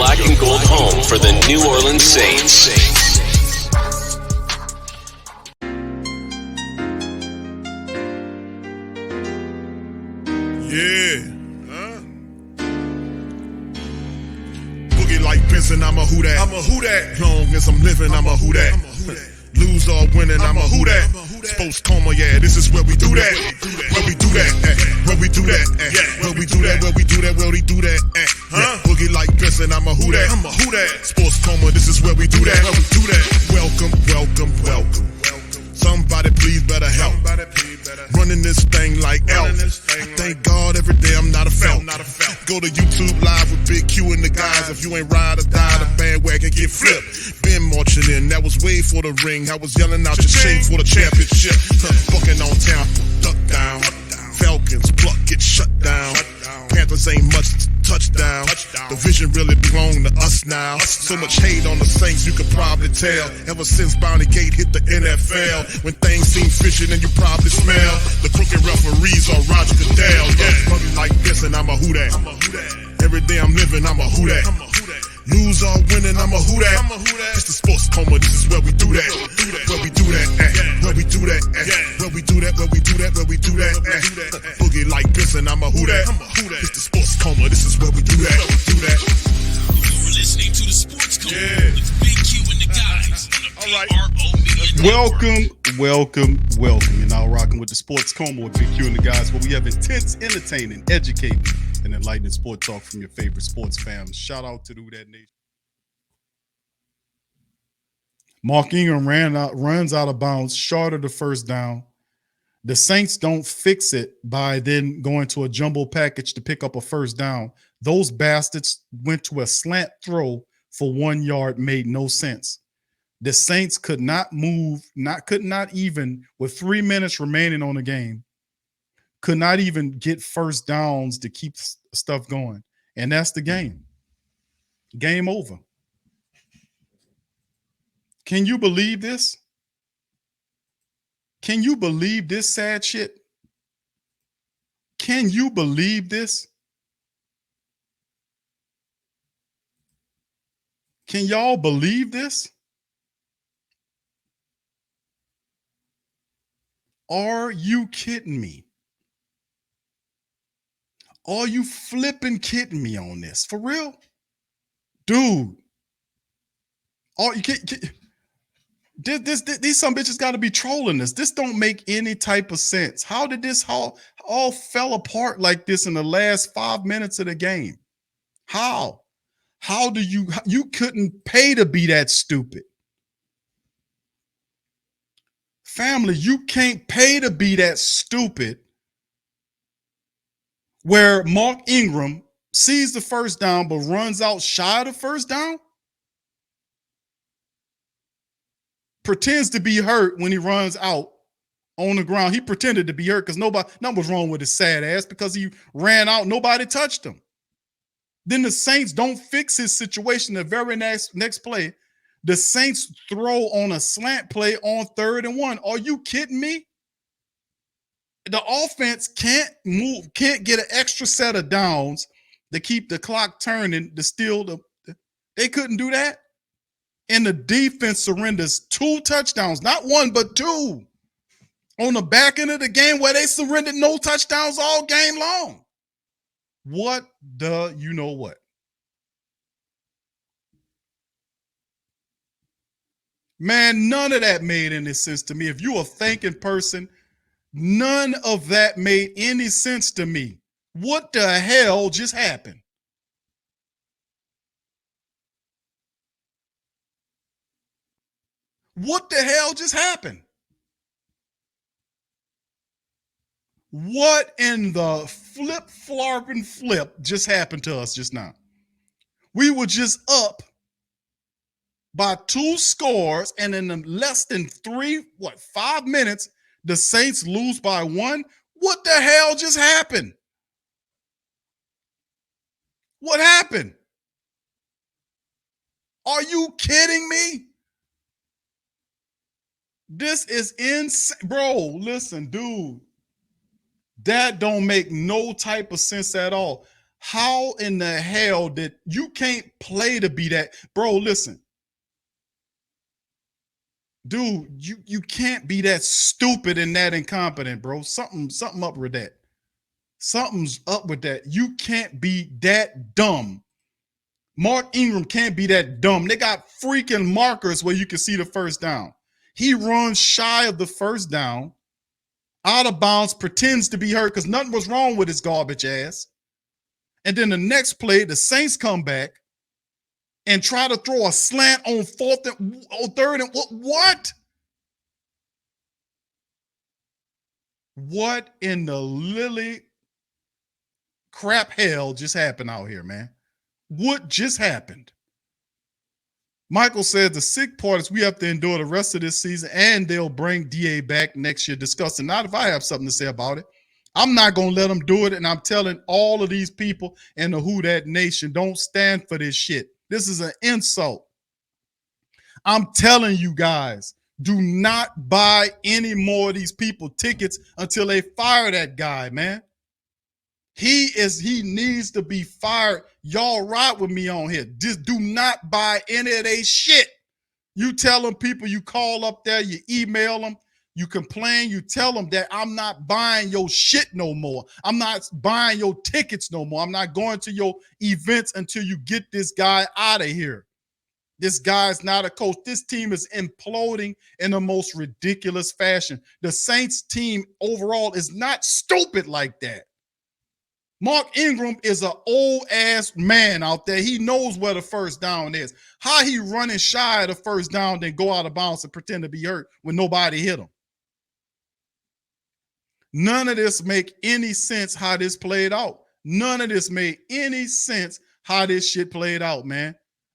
black and gold home for the New Orleans Saints. Yeah. Boogie like Benson, I'm a who that. I'm a who that. Long as I'm living, I'm a who that. Lose or winning, I'm a who that. Sports coma, yeah, this is where we do that. Where we do that, where we do that, where we do that, where we do that, where we do that. Boogie like Benson, I'm a who that. I'm a who that. Sports coma, this is where we do that. Where we do that. Welcome, welcome, welcome. Somebody please better help. Running this thing like elf. I thank God every day I'm not a felt. Go to YouTube Live with Big Q and the guys. If you ain't ride or die, the bandwagon get flipped. Been marching in, that was way for the ring. I was yelling out your shame for the championship. Bucking on Tampa, duck down. Falcons, pluck, get shut down. Panthers ain't much touchdown. The vision really belong to us now. So much hate on the Saints, you could probably tell. Ever since Bounty Gate hit the NFL, when things seem fishy and you probably smell the crooked referees are Roger Goodell. Yeah, like this and I'm a who that. Every day I'm living, I'm a who that. Lose or winning, I'm a who that. It's the sports coma, this is where we do that. Where we do that, where we do that, where we do that, where we do that, where we do that. Boogie like Benson, I'm a who that. It's the sports coma, this is where we do that. You're listening to the Sports Coma with Big Q and the guys on the PRO Media Welcome. You're now rocking with the Sports Coma with Big Q and the guys, where we have intense, entertaining, educating, and enlightening sport talk from your favorite sports fans. Shout out to the Who That Nation. Mark Ingram runs out of bounds, short of the first down. The Saints don't fix it by then going to a jumbo package to pick up a first down. Those bastards went to a slant throw for 1 yard, made no sense. The Saints could not move, could not even, with 3 minutes remaining on the game, could not even get first downs to keep stuff going. And that's the game. Game over. Can you believe this? Can you believe this sad shit? Can you believe this? Can y'all believe this? Are you kidding me? Are you flipping kidding me on this? For real? Dude. Are you kidding? These some bitches got to be trolling us. This don't make any type of sense. How did this all fell apart like this in the last 5 minutes of the game? How? How do you couldn't pay to be that stupid? Family, you can't pay to be that stupid where Mark Ingram sees the first down but runs out shy of the first down. Pretends to be hurt when he runs out on the ground. He pretended to be hurt because nothing was wrong with his sad ass because he ran out. Nobody touched him. Then the Saints don't fix his situation. The very next play, the Saints throw on a slant play on 3rd and 1. Are you kidding me? The offense can't get an extra set of downs to keep the clock turning to steal they couldn't do that. And the defense surrenders 2 touchdowns, not 1, but 2 on the back end of the game where they surrendered no touchdowns all game long. What the you know what? Man, none of that made any sense to me. If you're a thinking person, none of that made any sense to me. What the hell just happened? What the hell just happened? What in the flip just happened to us just now? We were just up by 2 scores, and in less than 5 minutes, the Saints lose by 1. What the hell just happened? What happened? Are you kidding me? This is insane. Bro, listen, dude. That don't make no type of sense at all. How in the hell did you can't play to be that? Bro, listen. Dude, you can't be that stupid and that incompetent, bro. Something up with that. Something's up with that. You can't be that dumb. Mark Ingram can't be that dumb. They got freaking markers where you can see the first down. He runs shy of the first down, out of bounds, pretends to be hurt because nothing was wrong with his garbage ass. And then the next play, the Saints come back and try to throw a slant on third and what? What in the lily crap hell just happened out here, man? What just happened? Michael says the sick part is we have to endure the rest of this season and they'll bring DA back next year discussing. Not if I have something to say about it. I'm not going to let them do it. And I'm telling all of these people in the Who Dat Nation, don't stand for this shit. This is an insult. I'm telling you guys, do not buy any more of these people tickets until they fire that guy, man. He needs to be fired. Y'all ride with me on here. Just do not buy any of their shit. You tell them people, you call up there, you email them, you complain, you tell them that I'm not buying your shit no more. I'm not buying your tickets no more. I'm not going to your events until you get this guy out of here. This guy's not a coach. This team is imploding in the most ridiculous fashion. The Saints team overall is not stupid like that. Mark Ingram is an old-ass man out there. He knows where the first down is. How he running shy of the first down, then go out of bounds and pretend to be hurt when nobody hit him. None of this make any sense how this played out. None of this made any sense how this shit played out, man.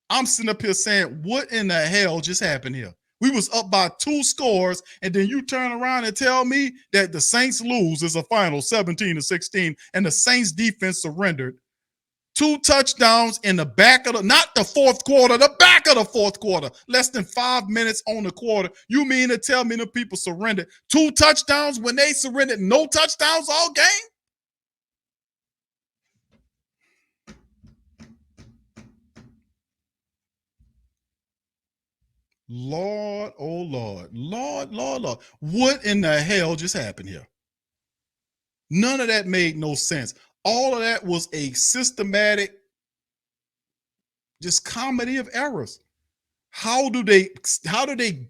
I'm sitting up here saying, what in the hell just happened here? We was up by 2 scores, and then you turn around and tell me that the Saints lose as a final 17-16, and the Saints defense surrendered. 2 touchdowns in the back of not the fourth quarter, the back of the fourth quarter. Less than 5 minutes on the quarter. You mean to tell me the people surrendered 2 touchdowns when they surrendered no touchdowns all game? Lord, oh Lord, Lord. What in the hell just happened here? None of that made no sense. All of that was a systematic, just comedy of errors. How do they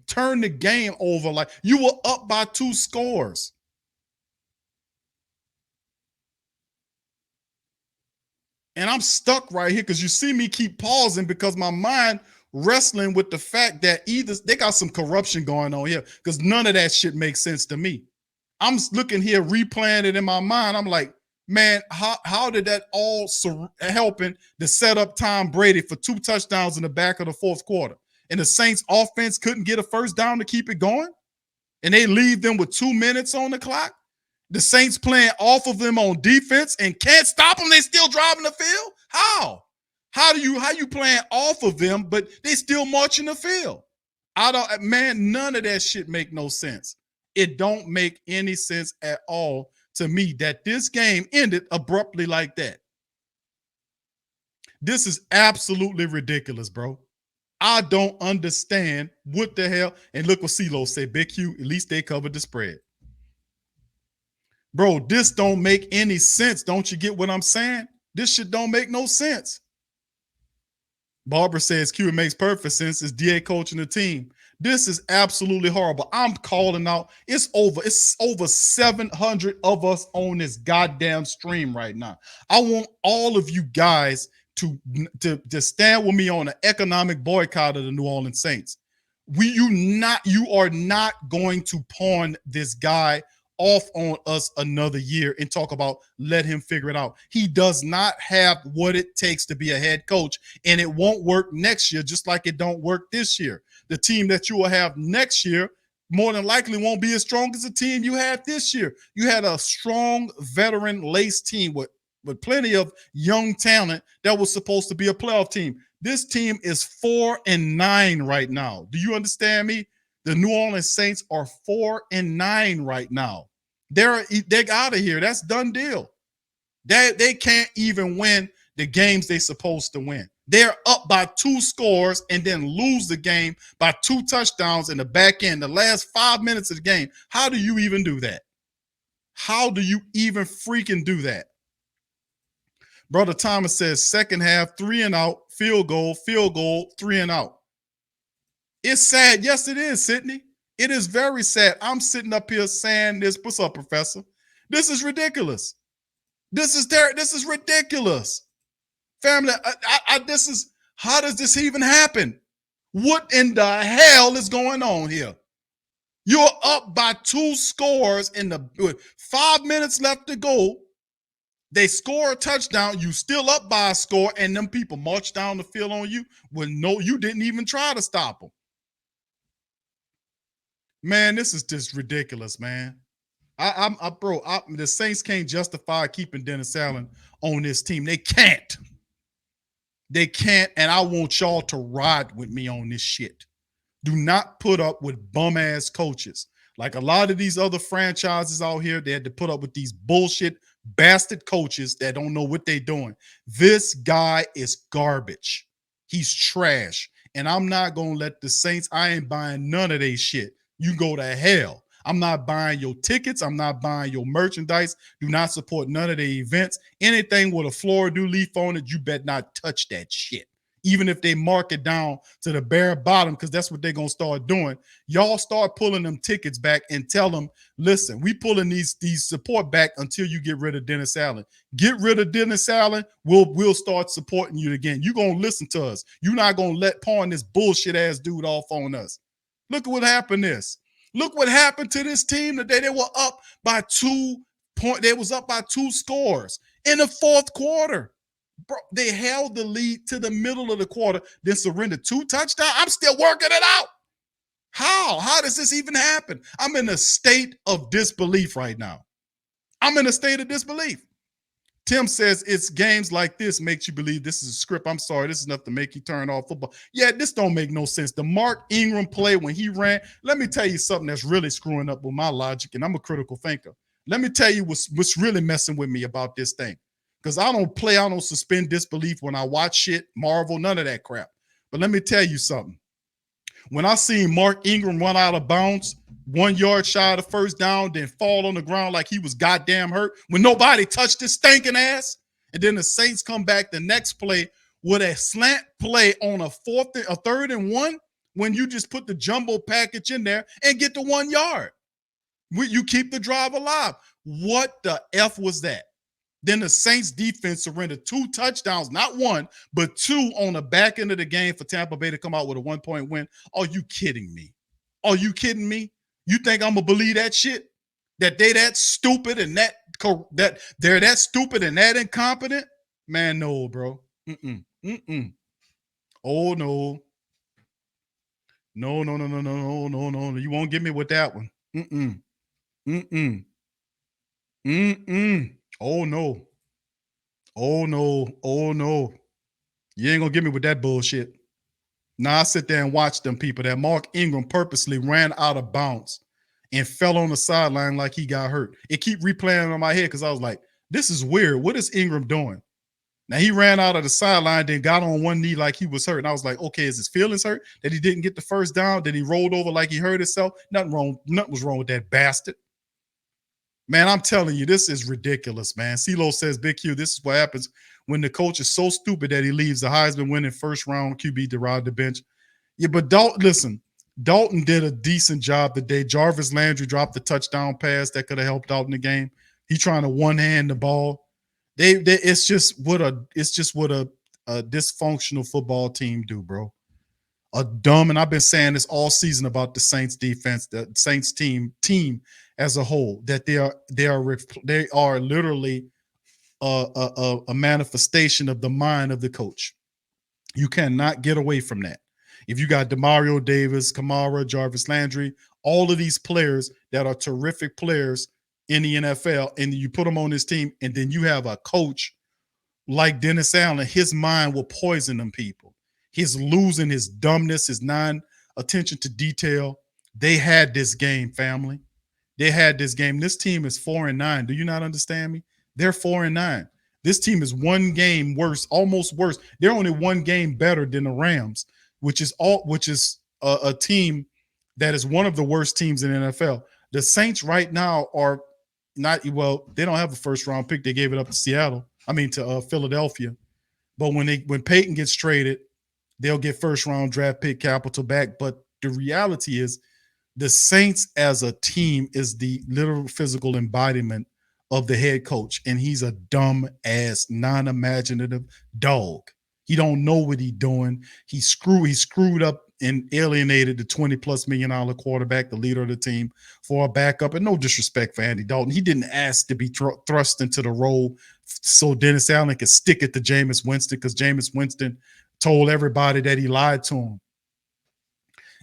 turn the game over? Like you were up by 2 scores. And I'm stuck right here because you see me keep pausing because my mind wrestling with the fact that either they got some corruption going on here because none of that shit makes sense to me. I'm looking here, replaying it in my mind. I'm like, man, how did that all helping to set up Tom Brady for 2 touchdowns in the back of the fourth quarter? And the Saints offense couldn't get a first down to keep it going? And they leave them with 2 minutes on the clock? The Saints playing off of them on defense and can't stop them. They still driving the field? How? How you playing off of them, but they still marching the field? None of that shit make no sense. It don't make any sense at all to me that this game ended abruptly like that. This is absolutely ridiculous, bro. I don't understand what the hell. And look what CeeLo said, Big Q, at least they covered the spread. Bro, this don't make any sense. Don't you get what I'm saying? This shit don't make no sense. Barbara says, Q, it makes perfect sense. It's DA coaching the team. This is absolutely horrible. I'm calling out. It's over 700 of us on this goddamn stream right now. I want all of you guys to stand with me on an economic boycott of the New Orleans Saints. You are not going to pawn this guy off on us another year and talk about let him figure it out. He does not have what it takes to be a head coach, and it won't work next year, just like it don't work this year. The team that you will have next year more than likely won't be as strong as the team you had this year. You had a strong veteran lace team with plenty of young talent that was supposed to be a playoff team. This team is 4-9 right now. Do you understand me? The New Orleans Saints are 4-9 right now. They're out of here. That's done deal. They can't even win the games they're supposed to win. They're up by 2 scores and then lose the game by 2 touchdowns in the back end, the last 5 minutes of the game. How do you even do that? How do you even freaking do that? Brother Thomas says second half, 3 and out, field goal, 3 and out. It's sad. Yes, it is, Sydney. It is very sad. I'm sitting up here saying this. What's up, Professor? This is ridiculous. This is ridiculous. Family, this is, how does this even happen? What in the hell is going on here? You're up by 2 scores with 5 minutes left to go. They score a touchdown. You still up by a score, and them people march down the field on you when you didn't even try to stop them. Man, this is just ridiculous, man. The Saints can't justify keeping Dennis Allen on this team. They can't. They can't, and I want y'all to ride with me on this shit. Do not put up with bum-ass coaches. Like a lot of these other franchises out here, they had to put up with these bullshit bastard coaches that don't know what they're doing. This guy is garbage. He's trash. And I'm not going to let the Saints, I ain't buying none of their shit. You go to hell. I'm not buying your tickets. I'm not buying your merchandise. Do not support none of the events. Anything with a fleur-de-lis on it, you better not touch that shit. Even if they mark it down to the bare bottom, because that's what they're going to start doing. Y'all start pulling them tickets back and tell them, listen, we pulling these support back until you get rid of Dennis Allen. Get rid of Dennis Allen, we'll start supporting you again. You're going to listen to us. You're not going to let pawn this bullshit-ass dude off on us. Look at what happened this. Look what happened to this team today. They were up by 2 points. They was up by 2 scores in the fourth quarter. Bro, they held the lead to the middle of the quarter, then surrendered 2 touchdowns. I'm still working it out. How? How does this even happen? I'm in a state of disbelief right now. I'm in a state of disbelief. Tim says it's games like this makes you believe this is a script. I'm sorry, this is enough to make you turn off football. Yeah, this don't make no sense. The Mark Ingram play when he ran, let me tell you something that's really screwing up with my logic, and I'm a critical thinker. Let me tell you what's really messing with me about this thing. Because I don't suspend disbelief when I watch shit, Marvel, none of that crap. But let me tell you something. When I seen Mark Ingram run out of bounds, 1 yard shy of the first down, then fall on the ground like he was goddamn hurt, when nobody touched his stinking ass, and then the Saints come back the next play with a slant play on a 3rd and 1, when you just put the jumbo package in there and get the 1 yard. You keep the drive alive. What the F was that? Then the Saints defense surrendered 2 touchdowns, not 1, but 2 on the back end of the game for Tampa Bay to come out with a 1-point win. Are you kidding me? Are you kidding me? You think I'm going to believe that shit? That they that stupid and that they're that stupid and that incompetent? Man, no, bro. Oh, no. No. You won't get me with that one. Oh, no. Oh, no. You ain't going to get me with that bullshit. Now I sit there and watch them people that Mark Ingram purposely ran out of bounds and fell on the sideline like he got hurt. It keep replaying on my head because I was like, this is weird. What is Ingram doing? Now he ran out of the sideline, then got on one knee like he was hurt. And I was like, okay, is his feelings hurt that he didn't get the first down? That he rolled over like he hurt himself? Nothing was wrong with that bastard. Man, I'm telling you, this is ridiculous, man. CeeLo says, Big Q, this is what happens when the coach is so stupid that he leaves the Heisman winning first-round QB to ride the bench. Yeah, but Dalton did a decent job today. Jarvis Landry dropped the touchdown pass that could have helped out in the game. He trying to one-hand the ball. It's just what a dysfunctional football team do, bro. And I've been saying this all season about the Saints defense, the Saints team as a whole, that they are literally a manifestation of the mind of the coach. You cannot get away from that. If you got Demario Davis, Kamara, Jarvis Landry, all of these players that are terrific players in the NFL, and you put them on this team, and then you have a coach like Dennis Allen, his mind will poison them people. He's losing his dumbness, his non-attention to detail. They had this game, family. They had this game. This team is 4-9. Do you not understand me? They're 4-9. This team is one game worse, almost worse. They're only one game better than the Rams, which is a team that is one of the worst teams in the NFL. The Saints right now are not well. They don't have a first round pick. They gave it up to Philadelphia. But when Peyton gets traded, they'll get first round draft pick capital back. But the reality is, the Saints as a team is the literal physical embodiment of the head coach, and he's a dumb ass, non-imaginative dog. He don't know what he's doing. He screwed up and alienated the $20+ million quarterback, the leader of the team, for a backup. And no disrespect for Andy Dalton, he didn't ask to be thrust into the role so Dennis Allen could stick it to Jameis Winston, because Jameis Winston told everybody that he lied to him.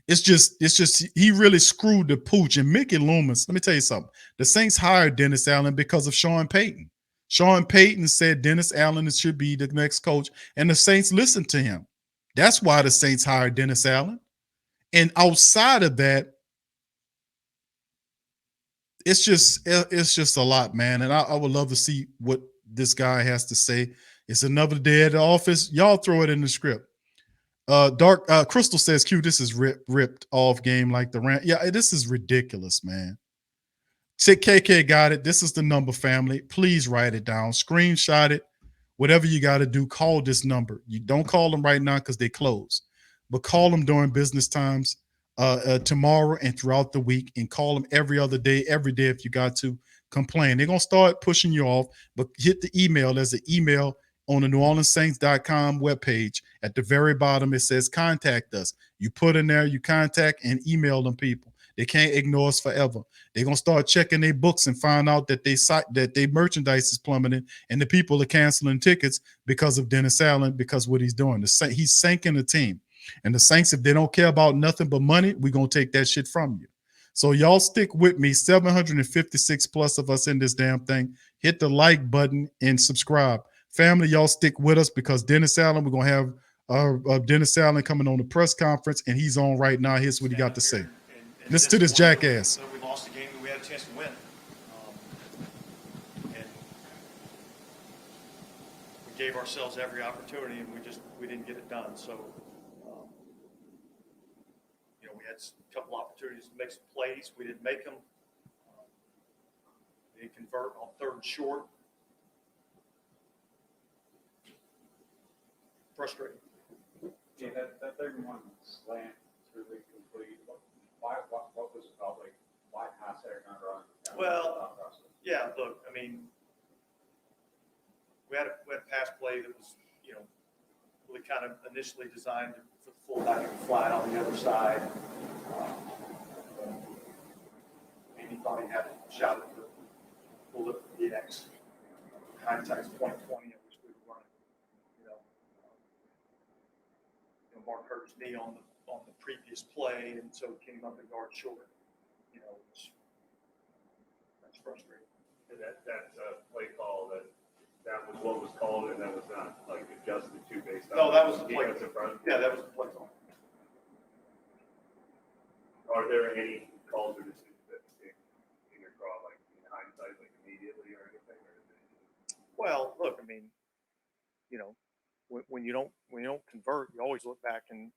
It's just he really screwed the pooch. And Mickey Loomis, let me tell you something. The Saints hired Dennis Allen because of Sean Payton. Sean Payton said Dennis Allen should be the next coach, and the Saints listened to him. That's why the Saints hired Dennis Allen. And outside of that, it's just a lot, man. And I would love to see what this guy has to say. It's another day at the office. Y'all throw it in the script. Crystal says, Q, this is ripped off game like the Rams. Yeah, this is ridiculous, man. KK got it. This is the number, family. Please write it down. Screenshot it. Whatever you got to do, call this number. You don't call them right now because they close. But call them during business times tomorrow and throughout the week, and call them every other day, every day if you got to. Complain. They're going to start pushing you off, but hit the email. There's an email on the NewOrleansSaints.com webpage. At the very bottom, it says contact us. You put in there, you contact and email them people. They can't ignore us forever. They're going to start checking their books and find out that their merchandise is plummeting, and the people are canceling tickets because of Dennis Allen, because what he's doing. He's sinking the team. And the Saints, if they don't care about nothing but money, we're going to take that shit from you. So y'all stick with me. 756 plus of us in this damn thing. Hit the like button and subscribe. Family, y'all stick with us, because Dennis Allen, we're going to have Dennis Allen coming on the press conference, and he's on right now. Here's what he got to say. Listen to this jackass. We lost the game that we had a chance to win. And we gave ourselves every opportunity, and we didn't get it done. So, we had a couple opportunities to make some plays. We didn't make them. We didn't convert on third and short. Frustrating. Yeah, that third and one slant is really complete. What was it called? Like, why pass there, not run? Well, yeah, look, I mean, we had a pass play that was, really kind of initially designed for the fullback and flat on the other side. Maybe thought he had a shot at the bullet for the X. Hindsight's 2020. Mark hurt his knee on the previous play, and so came up and guard short. That's frustrating. And that play call that was what was called, and that was not like adjusted to based on. No, that was the play. Yeah, that was the play call. Are there any calls or decisions that in your draw, like in hindsight, like immediately or anything? Well, look, I mean, when you don't convert, you always look back and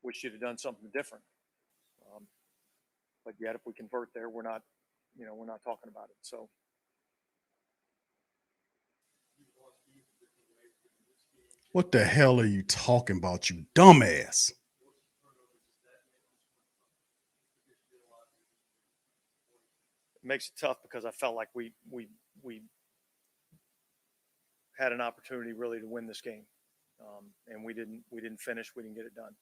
wish you'd have done something different. But yet, if we convert there, we're not talking about it. So. What the hell are you talking about, you dumbass? It makes it tough because I felt like we had an opportunity really to win this game, and we didn't finish. We didn't get it done.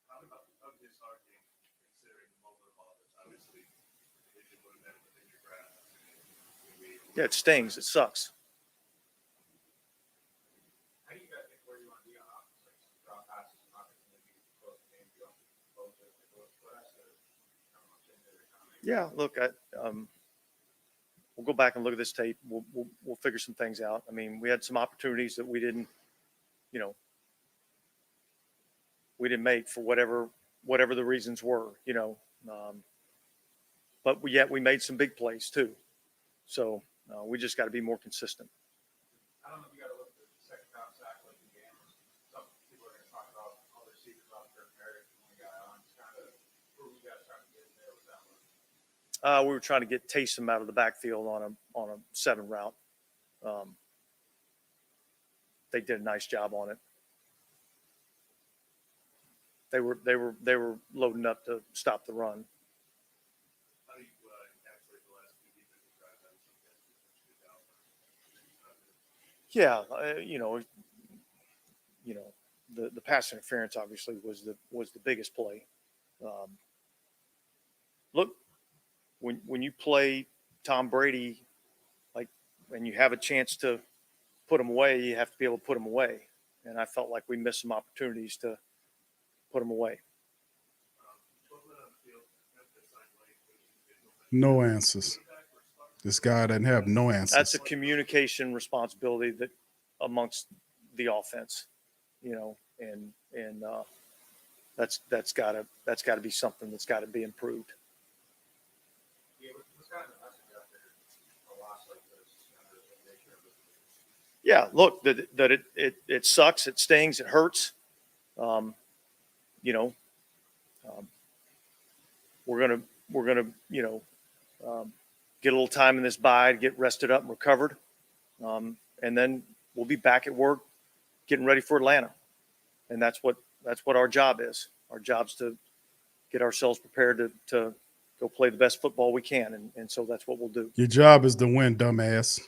How disheartening, considering the moment of all this? Obviously, it would have been within your grasp. Yeah, it stings. It sucks. How do you guys think where you want to be on offense? Like drop passes, not going to be close to game, you don't close it. What has to come up in there? Yeah, look, we'll go back and look at this tape. We'll figure some things out. I mean, we had some opportunities that we didn't make for whatever whatever the reasons were, but yet we made some big plays too. So we just got to be more consistent. I don't know if you got to look at the second round sack like the game. Some people are going to talk about all the receivers out there. Merrick, the only guy on. It's kind of where we got to try to get in there with that one. We were trying to get Taysom out of the backfield on a 7 route. They did a nice job on it. They were loading up to stop the run. How do you encapsulate the last two defensive drives that you guys The pass interference obviously was the biggest play. Look, when you play Tom Brady, and you have a chance to put him away, you have to be able to put him away. And I felt like we missed some opportunities to put him away. No answers. This guy doesn't have no answers. That's a communication responsibility that amongst the offense, and that's got to be something that's got to be improved. Yeah, what's kind of the message out there? A loss like this, make sure Yeah, look, that it sucks, it stings, it hurts. We're gonna get a little time in this bye to get rested up and recovered, and then we'll be back at work, getting ready for Atlanta, and that's what our job is. Our job's to get ourselves prepared to go play the best football we can, and so that's what we'll do. Your job is to win, dumbass.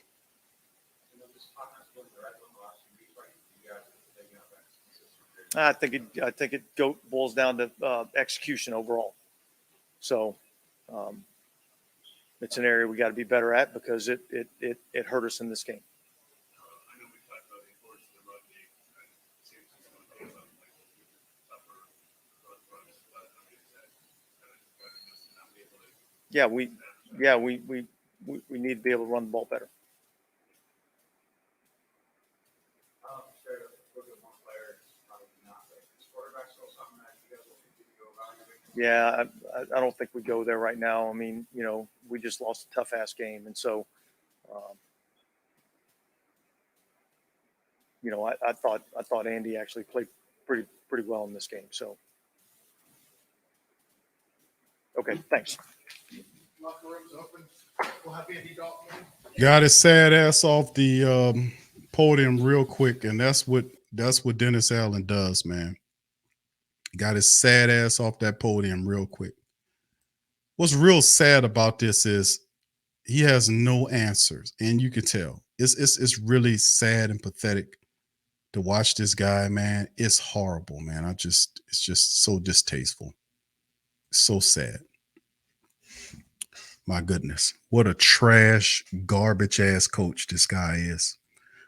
I think it boils down to execution overall. So it's an area we got to be better at because it hurt us in this game. I know we talked about the importance of the run game. It seems to be something like tougher runs, but I mean, it's not be able to. We need to be able to run the ball better. Straight up, look at one player. It's probably not. Is quarterback still something that you guys will continue to evaluate? Yeah, I don't think we go there right now. I mean, we just lost a tough ass game, and so, I thought Andy actually played pretty well in this game. So, okay, thanks. Locker room's open. We'll have Andy Dalton. Got his sad ass off the podium real quick, and that's what Dennis Allen does, man. Got his sad ass off that podium real quick. What's real sad about this is he has no answers, and you can tell it's really sad and pathetic to watch this guy, man. It's horrible, man. It's just so distasteful, so sad. My goodness, what a trash, garbage ass coach this guy is.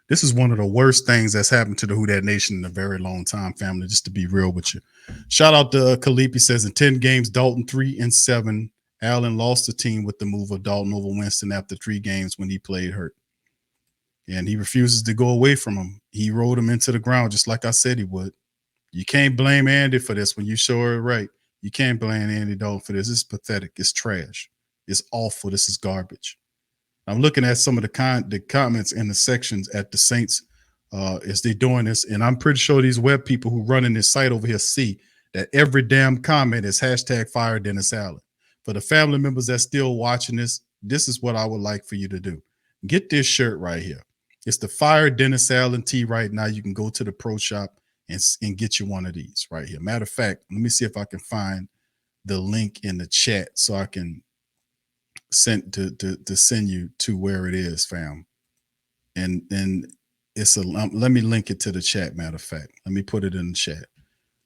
This is one of the worst things that's happened to the Who Dat Nation in a very long time, family, just to be real with you. Shout out to Khalifi, says in 10 games, Dalton 3-7. Allen lost the team with the move of Dalton over Winston after 3 games when he played hurt. And he refuses to go away from him. He rode him into the ground just like I said he would. You can't blame Andy for this when you show it right. You can't blame Andy Dalton for this. It's pathetic. It's trash. It's awful. This is garbage. I'm looking at some of the comments in the sections at the Saints as they're doing this, and I'm pretty sure these web people who running this site over here see that every damn comment is #fire Dennis Allen. For the family members that's still watching this, this is what I would like for you to do. Get this shirt right here. It's the Fire Dennis Allen tee right now. You can go to the pro shop and get you one of these right here. Matter of fact, let me see if I can find the link in the chat so I can send you to where it is, fam. And it's let me link it to the chat. Matter of fact, let me put it in the chat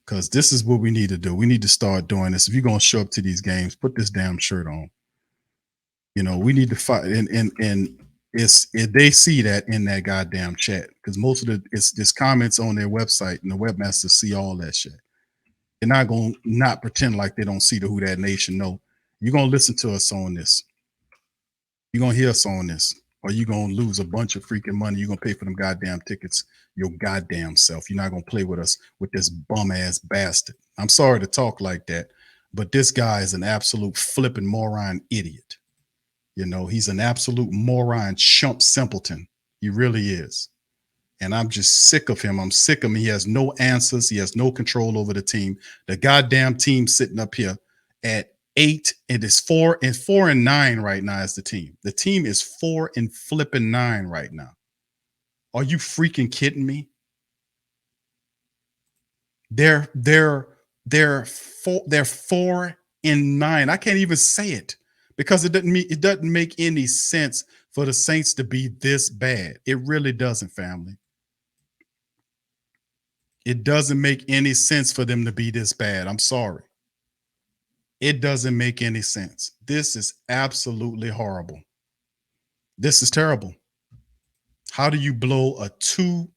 because this is what we need to do. We need to start doing this. If you're gonna show up to these games, put this damn shirt on. We need to fight, and they see that in that goddamn chat because most of there's comments on their website and the webmasters see all that shit. They're not gonna not pretend like they don't see the Who Dat Nation. No, you're gonna listen to us on this. You're gonna hear us on this. or you're going to lose a bunch of freaking money. You're going to pay for them goddamn tickets your goddamn self. You're not going to play with us with this bum-ass bastard. I'm sorry to talk like that, but this guy is an absolute flipping moron idiot. You know, he's an absolute moron, chump simpleton. He really is. And I'm just sick of him. I'm sick of him. He has no answers. He has no control over the team. The goddamn team sitting up here at 8, it is 4-9 right now as the team. The team is 4-9 right now. Are you freaking kidding me? They're 4-9. I can't even say it because it doesn't make any sense for the Saints to be this bad. It really doesn't, family. It doesn't make any sense for them to be this bad. I'm sorry. It doesn't make any sense. This is absolutely horrible. This is terrible. How do you blow a 2?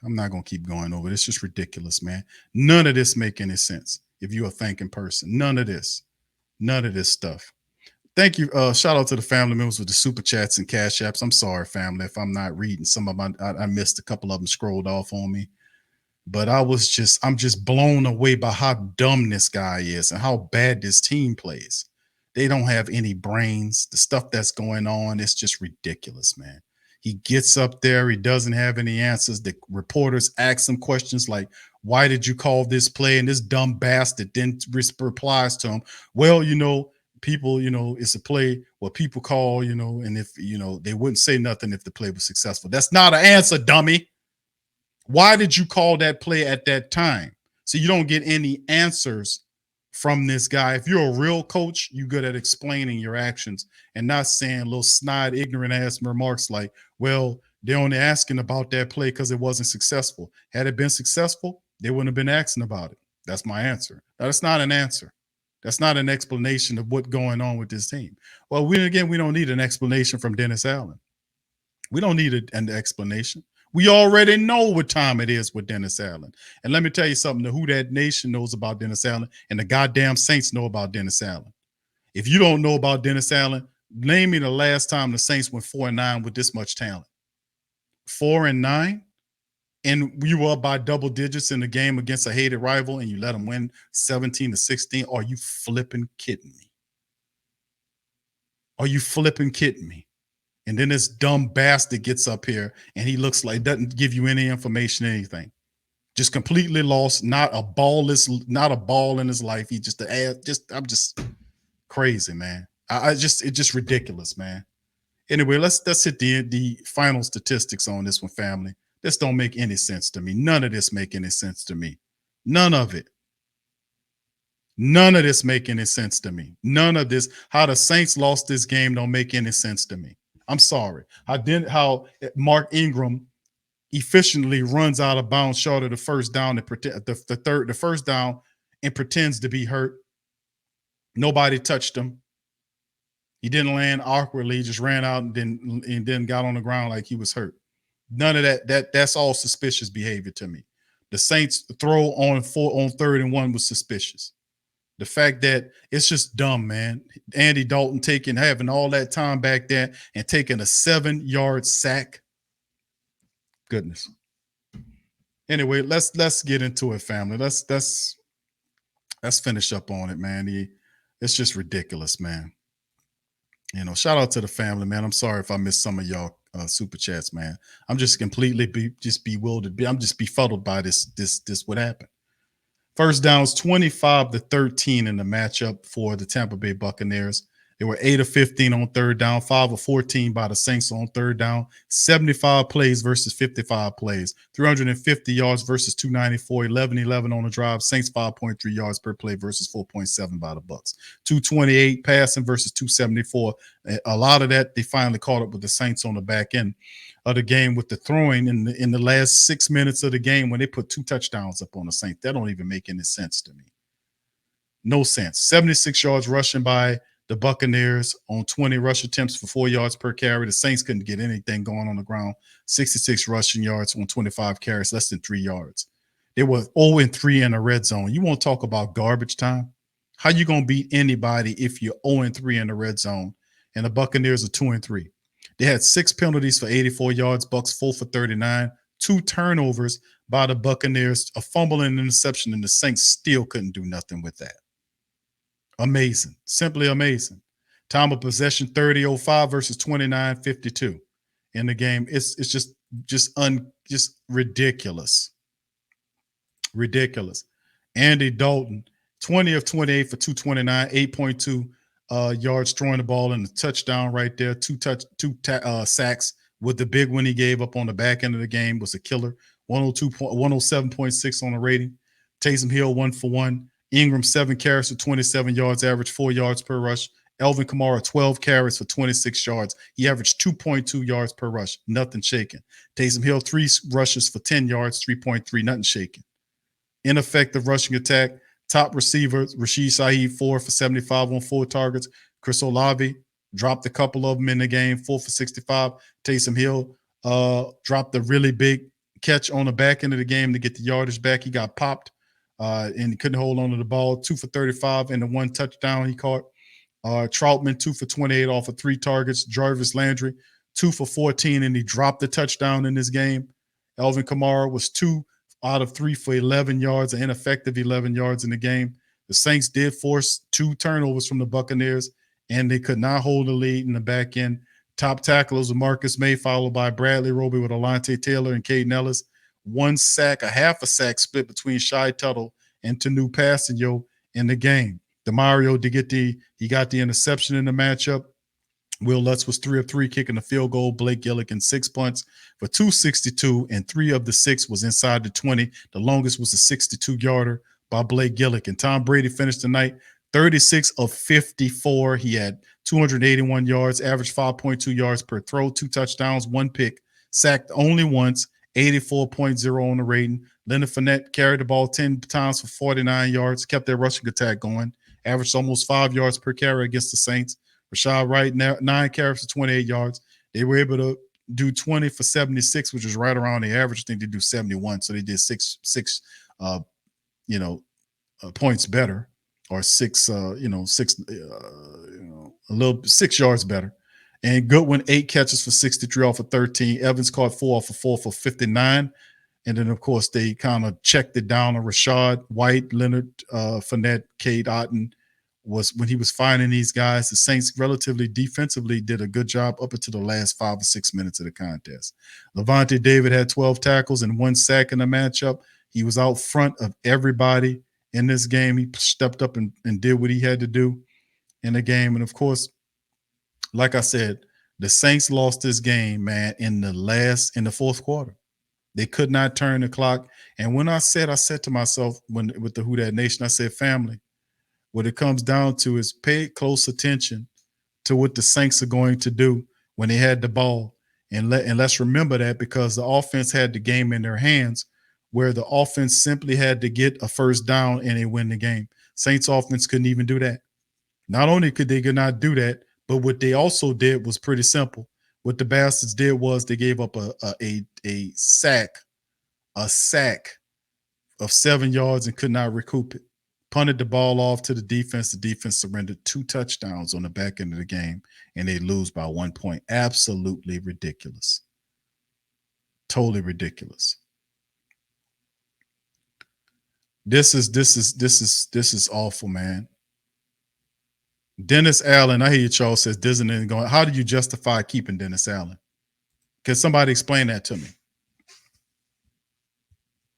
I'm not going to keep going over it. It's just ridiculous, man. None of this make any sense if you're a thinking person. None of this stuff. Thank you. Shout out to the family members with the super chats and cash apps. I'm sorry, family, if I'm not reading some of them. I missed a couple of them scrolled off on me. But I'm just blown away by how dumb this guy is and how bad this team plays. They don't have any brains. The stuff that's going on, it's just ridiculous, man. He gets up there. He doesn't have any answers. The reporters ask him questions like, why did you call this play? And this dumb bastard then replies to him, well, you know, people, you know, it's a play what people call, you know, and if, you know, they wouldn't say nothing if the play was successful. That's not an answer, dummy. Why did you call that play at that time? So you don't get any answers from this guy. If you're a real coach, you're good at explaining your actions and not saying little snide, ignorant ass remarks like, well, they're only asking about that play because it wasn't successful. Had it been successful, they wouldn't have been asking about it. That's my answer. That's not an answer. That's not an explanation of what's going on with this team. Well, we don't need an explanation from Dennis Allen. We don't need an explanation. We already know what time it is with Dennis Allen. And let me tell you something, the Who Dat Nation knows about Dennis Allen, and the goddamn Saints know about Dennis Allen. If you don't know about Dennis Allen, name me the last time the Saints went 4-9 with this much talent. 4-9? And you were up by double digits in the game against a hated rival, and you let them win 17-16. Are you flipping kidding me? Are you flipping kidding me? And then this dumb bastard gets up here and he looks like doesn't give you any information, anything. Just completely lost, not a ball in his life. He I'm just crazy, man. It's just ridiculous, man. Anyway, let's hit the final statistics on this one, family. This don't make any sense to me. None of this make any sense to me. None of it. None of this make any sense to me. None of this. How the Saints lost this game don't make any sense to me. I'm sorry. How Mark Ingram efficiently runs out of bounds short of the first down and the first down and pretends to be hurt. Nobody touched him. He didn't land awkwardly. He just ran out and then got on the ground like he was hurt. None of that. That's all suspicious behavior to me. The Saints throw on 3rd and 1 was suspicious. The fact that it's just dumb, man. Andy Dalton having all that time back there and taking a 7-yard sack. Goodness. Anyway, let's get into it, family. Let's finish up on it, man. It's just ridiculous, man. You know, shout out to the family, man. I'm sorry if I missed some of y'all super chats, man. I'm just completely bewildered. I'm just befuddled by this what happened. First downs 25-13 in the matchup for the Tampa Bay Buccaneers. They were 8 of 15 on 3rd down, 5 of 14 by the Saints on 3rd down, 75 plays versus 55 plays, 350 yards versus 294, 11-11 on the drive, Saints 5.3 yards per play versus 4.7 by the Bucs, 228 passing versus 274. A lot of that they finally caught up with the Saints on the back end of the game with the throwing in the last 6 minutes of the game when they put 2 touchdowns up on the Saints. That don't even make any sense to me. No sense. 76 yards rushing by the Buccaneers on 20 rush attempts for 4 yards per carry. The Saints couldn't get anything going on the ground. 66 rushing yards on 25 carries, less than 3 yards. They were 0-3 in the red zone. You want to talk about garbage time? How you going to beat anybody if you're 0-3 in the red zone? And the Buccaneers are 2-3. They had 6 penalties for 84 yards. Bucs 4 for 39. 2 turnovers by the Buccaneers, a fumble and an interception, and the Saints still couldn't do nothing with that. Amazing. Simply amazing. Time of possession 30-05 versus 29-52 in the game. It's just ridiculous. Ridiculous. Andy Dalton, 20 of 28 for 229, 8.2 yards throwing the ball and a touchdown right there. Two sacks with the big one he gave up on the back end of the game was a killer. 107.6 on the rating. Taysom Hill 1 for 1. Ingram 7 carries for 27 yards, average 4 yards per rush. Alvin Kamara 12 carries for 26 yards. He averaged 2.2 yards per rush. Nothing shaken. Taysom Hill 3 rushes for 10 yards, 3.3. Nothing shaken. Ineffective rushing attack. Top receivers, Rashid Shaheed 4 for 75 on 4 targets. Chris Olave dropped a couple of them in the game, 4 for 65. Taysom Hill dropped a really big catch on the back end of the game to get the yardage back. He got popped and he couldn't hold on to the ball. 2 for 35 and the 1 touchdown he caught. Troutman 2 for 28 off of 3 targets. Jarvis Landry 2 for 14 and he dropped the touchdown in this game. Alvin Kamara was 2 out of 3 for 11 yards, an ineffective 11 yards in the game. The Saints did force 2 turnovers from the Buccaneers, and they could not hold the lead in the back end. Top tacklers were Marcus May, followed by Bradley Roby with Alontae Taylor and Caden Ellis. 1 sack, a half a sack split between Shai Tuttle and Tanu Passanio in the game. DeMario he got the interception in the matchup. Will Lutz was 3 of 3 kicking the field goal. Blake Gillikin 6 punts for 262, and 3 of the 6 was inside the 20. The longest was a 62-yarder by Blake Gillikin. Tom Brady finished the night 36 of 54. He had 281 yards, averaged 5.2 yards per throw, 2 touchdowns, 1 pick, sacked only once, 84.0 on the rating. Leonard Fournette carried the ball 10 times for 49 yards, kept their rushing attack going, averaged almost 5 yards per carry against the Saints. Rachaad White, 9 carries for 28 yards. They were able to do 20 for 76, which is right around the average. I think they do 71. So they did six points better, or 6 yards better. And Goodwin, 8 catches for 63 off of 13. Evans caught 4 off of 4 for 59. And then, of course, they kind of checked it down on Rachaad White, Leonard Fournette, Cade Otton. Was when he was finding these guys. The Saints relatively defensively did a good job up until the last 5 or 6 minutes of the contest. Levante David had 12 tackles and 1 sack in the matchup. He was out front of everybody in this game. He stepped up and did what he had to do in the game. And, of course, like I said, the Saints lost this game, man, in the fourth quarter. They could not turn the clock. And when I said to myself with the Who Dat Nation, I said, family, what it comes down to is pay close attention to what the Saints are going to do when they had the ball. And let's remember that, because the offense had the game in their hands, where the offense simply had to get a first down and they win the game. Saints offense couldn't even do that. Not only could they not do that, but what they also did was pretty simple. What the Bastards did was they gave up a sack of 7 yards and could not recoup it. Punted the ball off to the defense. The defense surrendered 2 touchdowns on the back end of the game, and they lose by 1 point. Absolutely ridiculous. Totally ridiculous. This is awful, man. Dennis Allen, I hear you, Charles, says Disney going. How do you justify keeping Dennis Allen? Can somebody explain that to me?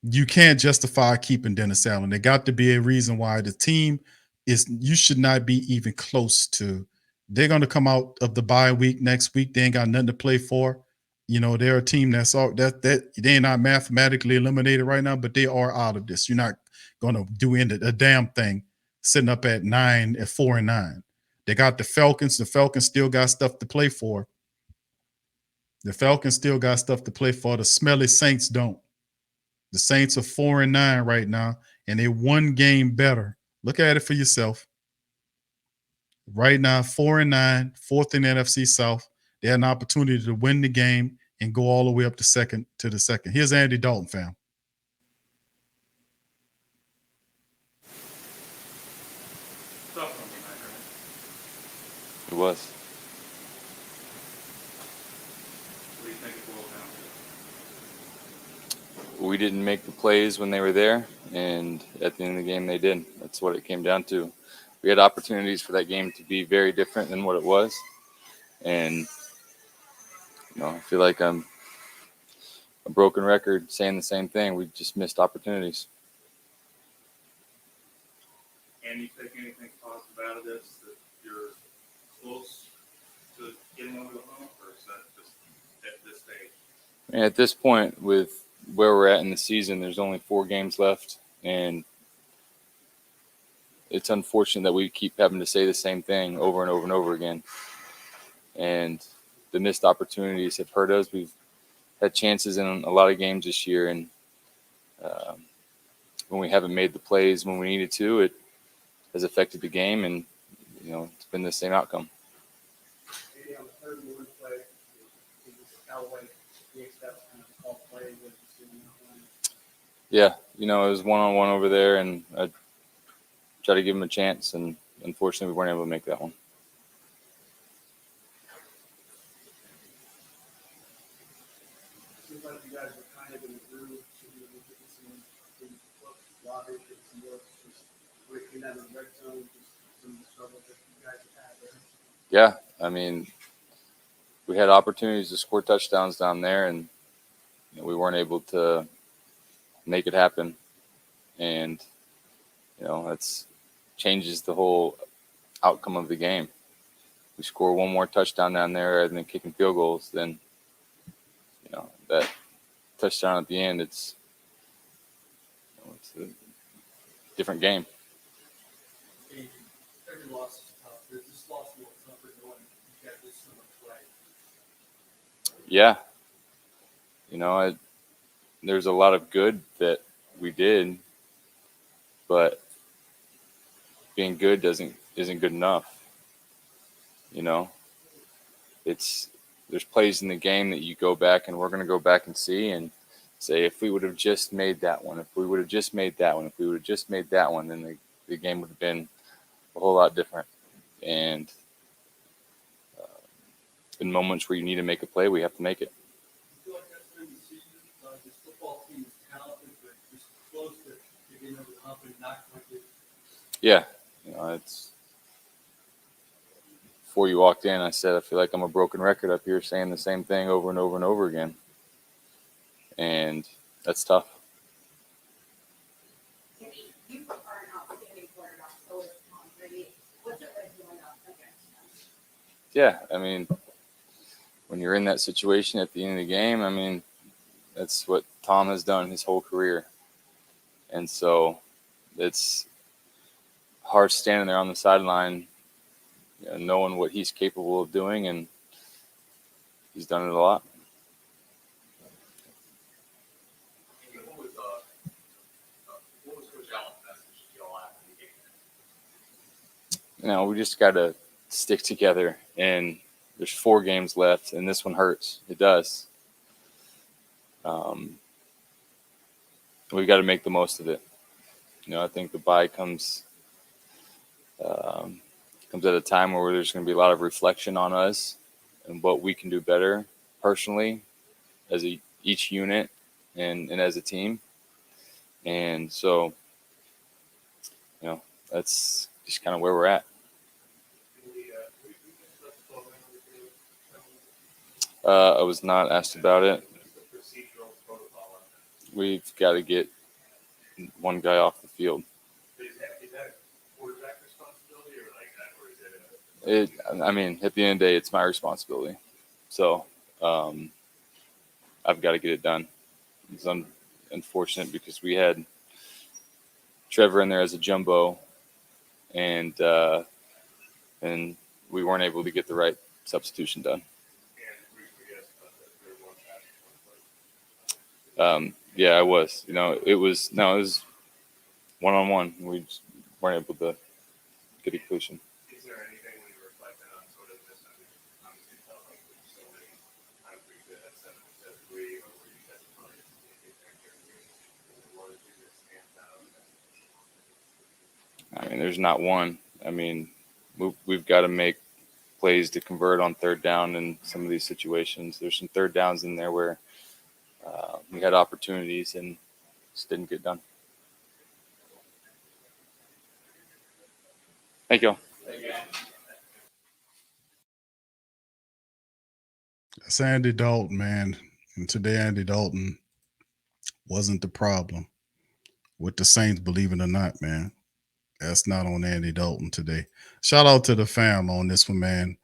You can't justify keeping Dennis Allen. There got to be a reason why. The team you should not be even close to. They're going to come out of the bye week next week. They ain't got nothing to play for. They're a team that they're not mathematically eliminated right now, but they are out of this. You're not going to do a damn thing sitting up at 4-9. They got the Falcons. The Falcons still got stuff to play for. The smelly Saints don't. The Saints are 4-9 right now, and they're 1 game better. Look at it for yourself. Right now, 4-9, 4th in the NFC South. They had an opportunity to win the game and go all the way up to the second. Here's Andy Dalton, fam. It was. we didn't make the plays when they were there, and at the end of the game, they did. That's what it came down to. We had opportunities for that game to be very different than what it was, and I feel like I'm a broken record saying the same thing. We just missed opportunities. Can you take anything positive out of this, that you're close to getting over the hump, or is that just at this stage? And at this point, with where we're at in the season, there's only 4 games left, and it's unfortunate that we keep having to say the same thing over and over and over again. And the missed opportunities have hurt us. We've had chances in a lot of games this year, and when we haven't made the plays when we needed to, it has affected the game, and it's been the same outcome. Maybe on the third and one play, it was Callaway. That was kind of a call play. Yeah, it was one-on-one over there, and I tried to give him a chance, and unfortunately we weren't able to make that one. Seems like you guys were kind of in the groove. Some lobby, some work, just breaking down the red zone, just some of the struggles that you guys have had there. Yeah, I mean, we had opportunities to score touchdowns down there, and we weren't able to make it happen. And that's changes the whole outcome of the game. We score one more touchdown down there rather than kicking field goals, then that touchdown at the end, it's a different game. Every loss is tough. There's this loss a little tougher knowing you got this so much play. Yeah. There's a lot of good that we did, but being good isn't good enough. There's plays in the game that you go back, and we're going to go back and see and say, if we would have just made that one, if we would have just made that one, if we would have just made that one, then the game would have been a whole lot different. And in moments where you need to make a play, we have to make it. I feel like that's been the season. This football team is talented, but just close to getting over the hump and not quite there. Yeah, it's before you walked in, I said I feel like I'm a broken record up here saying the same thing over and over and over again, and that's tough. You are an outstanding quarterback. So is Tom Brady. What's it like going up against him? Yeah, I mean, when you're in that situation at the end of the game, I mean, that's what Tom has done his whole career, and so it's hard standing there on the sideline, knowing what he's capable of doing, and he's done it a lot. What was Coach Allen's message to y'all after the game? We just got to stick together, and there's 4 games left, and this one hurts. It does. We've got to make the most of it. I think the bye comes at a time where there's going to be a lot of reflection on us and what we can do better personally as each unit and as a team. And so, that's just kind of where we're at. I was not asked about it. We've got to get one guy off the field. Is that quarterback responsibility, or is it? I mean, at the end of the day, it's my responsibility. So I've got to get it done. It's unfortunate because we had Trevor in there as a jumbo, and we weren't able to get the right substitution done. Yeah, I was. It was one-on-one. We just weren't able to get a completion. Is there anything when you're reflecting on sort of this? Obviously, felt like there's so many times where you did that 7-3, or where you guys probably one or two that stands out. I mean, there's not one. I mean, we've got to make plays to convert on third down in some of these situations. There's some third downs in there where we had opportunities, and just didn't get done. Thank you all. That's Andy Dalton, man. And today, Andy Dalton wasn't the problem with the Saints, believe it or not, man. That's not on Andy Dalton today. Shout out to the fam on this one, man.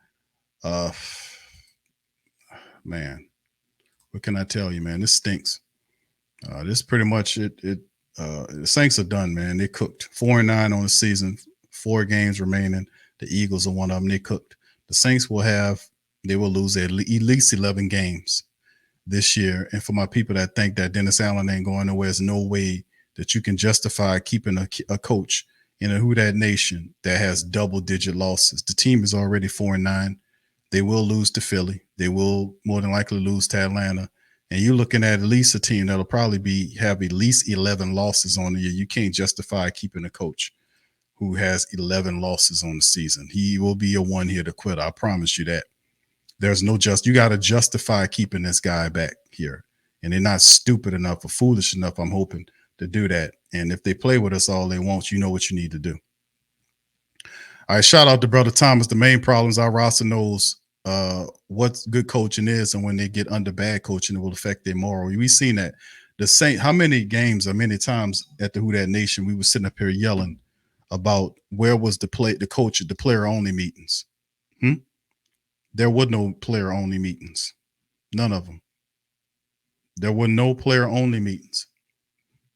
Man, what can I tell you, man? This stinks. This pretty much it. The Saints are done, man. They cooked 4-9 on the season, 4 games remaining. The Eagles are one of them. They cooked. The Saints they will lose at least 11 games this year. And for my people that think that Dennis Allen ain't going nowhere, there's no way that you can justify keeping a coach in a Who Dat Nation that has double-digit losses. The team is already 4-9. They will lose to Philly. They will more than likely lose to Atlanta. And you're looking at least a team that'll probably have at least 11 losses on the year. You can't justify keeping a coach who has 11 losses on the season. He will be a one-hitter quitter. I promise you that. There's no you got to justify keeping this guy back here. And they're not stupid enough or foolish enough, I'm hoping, to do that. And if they play with us all they want, you know what you need to do. All right, shout out to Brother Thomas. The main problem is our roster knows what good coaching is, and when they get under bad coaching, it will affect their moral. We've seen that. The Saints, how many games or many times at the Who Dat Nation we were sitting up here yelling about where was the coach at the player-only meetings? There were no player-only meetings. None of them. There were no player-only meetings.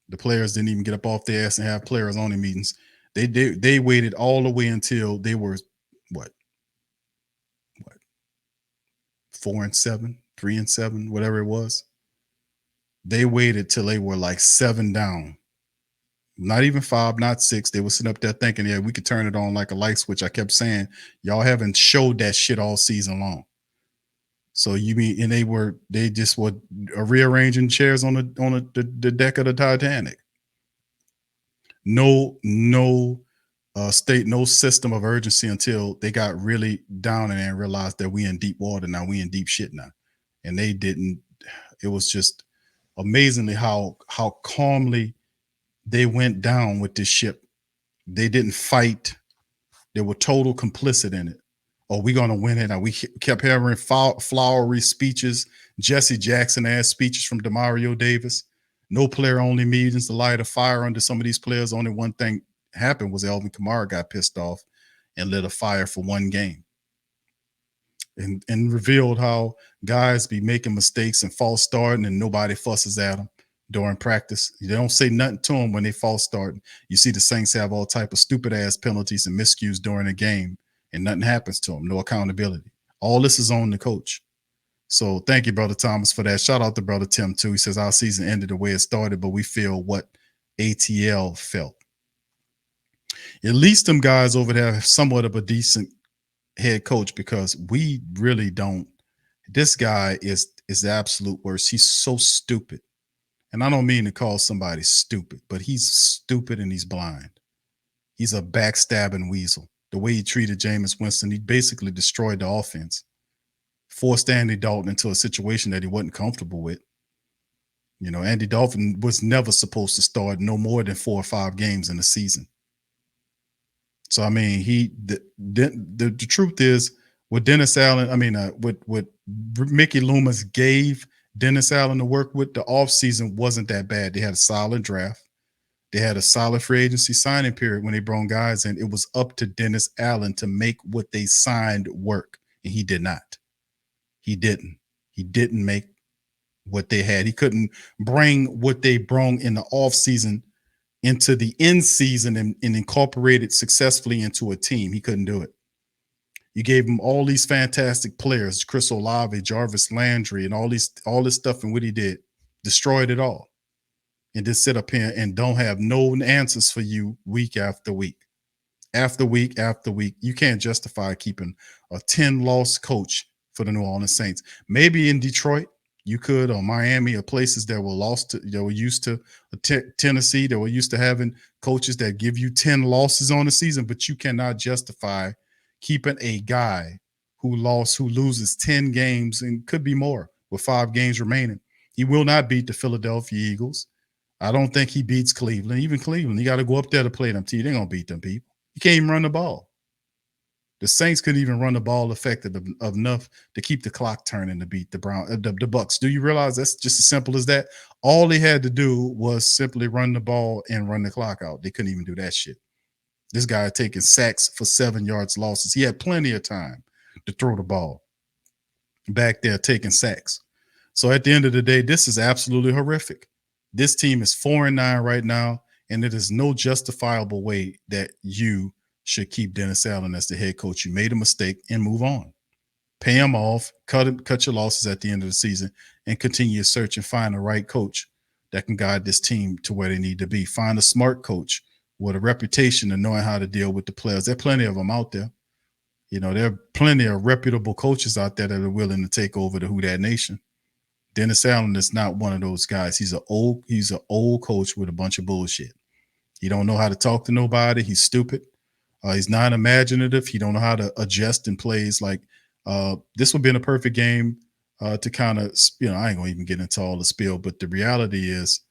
The players didn't even get up off their ass and have players-only meetings. They waited all the way until they were, 4-7, 3-7, whatever it was. They waited till they were like 7 down. Not even 5, not 6. They were sitting up there thinking, yeah, we could turn it on like a light switch. I kept saying, y'all haven't showed that shit all season long. So you mean, and they just were rearranging chairs on the deck of the Titanic. No system of urgency until they got really down and realized that we in deep water now. We in deep shit now. And they didn't. It was just amazingly how calmly they went down with this ship. They didn't fight. They were total complicit in it. Oh, we're going to win it. Now we kept hearing flowery speeches, Jesse Jackson-ass speeches from Demario Davis. No player-only meetings to light a fire under some of these players. Only one thing happened was Alvin Kamara got pissed off and lit a fire for one game. And revealed how guys be making mistakes and false starting and nobody fusses at them during practice. They don't say nothing to them when they false start. You see the Saints have all type of stupid-ass penalties and miscues during a game, and nothing happens to them. No accountability. All this is on the coach. So thank you, Brother Thomas, for that. Shout out to Brother Tim, too. He says our season ended the way it started, but we feel what ATL felt. At least them guys over there have somewhat of a decent head coach, because we really don't. This guy is the absolute worst. He's so stupid. And I don't mean to call somebody stupid, but he's stupid and he's blind. He's a backstabbing weasel. The way he treated Jameis Winston, he basically destroyed the offense. Forced Andy Dalton into a situation that he wasn't comfortable with. You know, Andy Dalton was never supposed to start no more than 4 or 5 games in the season. So, I mean, the truth is, what Dennis Allen, what Mickey Loomis gave Dennis Allen to work with, the offseason wasn't that bad. They had a solid draft. They had a solid free agency signing period when they brought guys in. It was up to Dennis Allen to make what they signed work, and he did not. He didn't. He didn't make what they had. He couldn't bring what they brought in the offseason into the end season and incorporate it successfully into a team. He couldn't do it. You gave him all these fantastic players, Chris Olave, Jarvis Landry, and all this stuff, and what he did, destroyed it all. And just sit up here and don't have no answers for you week after week. After week after week. You can't justify keeping a 10-loss coach for the New Orleans Saints. Maybe in Detroit, you could, or Miami, or places that were used to Tennessee, that were used to having coaches that give you 10 losses on the season, but you cannot justify keeping a guy who loses 10 games and could be more with 5 games remaining. He will not beat the Philadelphia Eagles. I don't think he beats Cleveland. Even Cleveland, you got to go up there to play them team. They're going to beat them people. You can't even run the ball. The Saints couldn't even run the ball effective enough to keep the clock turning to beat the Bucs. Do you realize that's just as simple as that? All they had to do was simply run the ball and run the clock out. They couldn't even do that shit. This guy had taken sacks for 7 yards losses. He had plenty of time to throw the ball back there taking sacks. So at the end of the day, this is absolutely horrific. This team is 4-9 right now, and it is no justifiable way that you should keep Dennis Allen as the head coach. You made a mistake and move on. Pay him off, cut your losses at the end of the season, and continue your search and find the right coach that can guide this team to where they need to be. Find a smart coach with a reputation of knowing how to deal with the players. There are plenty of them out there. You know, there are plenty of reputable coaches out there that are willing to take over the Who Dat Nation. Dennis Allen is not one of those guys. He's an old coach with a bunch of bullshit. He don't know how to talk to nobody. He's stupid. He's not imaginative. He don't know how to adjust in plays. Like this would have been a perfect game to kind of, I ain't gonna even get into all the spiel, but the reality is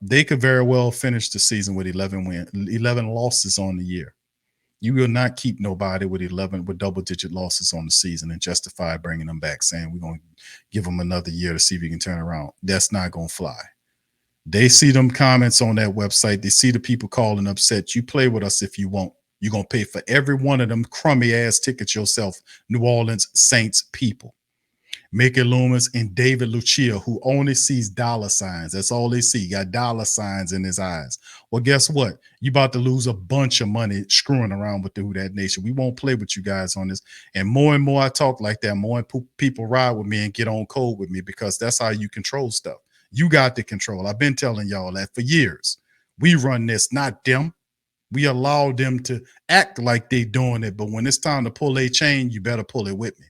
they could very well finish the season with 11 losses on the year. You will not keep nobody with double-digit losses on the season and justify bringing them back, saying we're going to give them another year to see if we can turn around. That's not going to fly. They see them comments on that website. They see the people calling upset. You play with us if you want. You're going to pay for every one of them crummy-ass tickets yourself, New Orleans Saints people. Mickey Loomis and David Lucia, who only sees dollar signs. That's all they see. Got dollar signs in his eyes. Well, guess what? You about to lose a bunch of money screwing around with the Who Dat Nation. We won't play with you guys on this. And more I talk like that, more people ride with me and get on code with me, because that's how you control stuff. You got the control. I've been telling y'all that for years. We run this, not them. We allow them to act like they doing it, but when it's time to pull a chain, you better pull it with me.